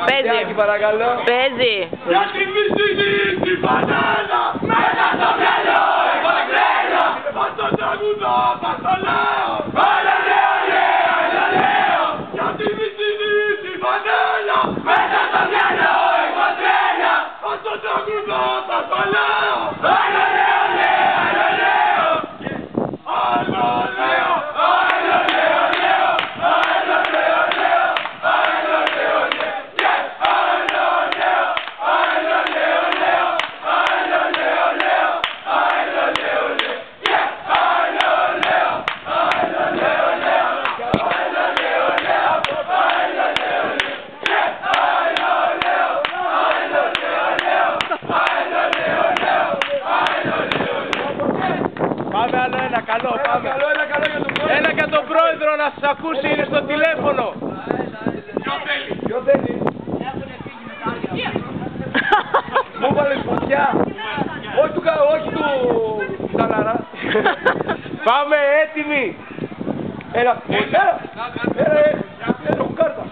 Παίζει. Παίζει. Γιατί μη συνήθει φανέλα μέσα στο μυαλό εγώ τρέλα. Πας το τραγουδό, πας το λέω. Όλο λέω, όλο λέω. Γιατί μη συνήθει φανέλα μέσα στο μυαλό εγώ τρέλα. Πας το τραγουδό, πας το λέω. Όλο λέω, όλο λέω. Όλο λέω, όλο λέω, λέω. Όλο λέω, λέω. Όλο λέω, λέω. Πάμε άλλο ένα, καλό, πάμε. Ένα για τον πρόεδρο να σας ακούσει, είναι στο τηλέφωνο. Ποιο θέλει? Μου βάλες φωτιά. Όχι του Ταλαρά. Πάμε, έτοιμοι. Έλα, έχω κάρτα.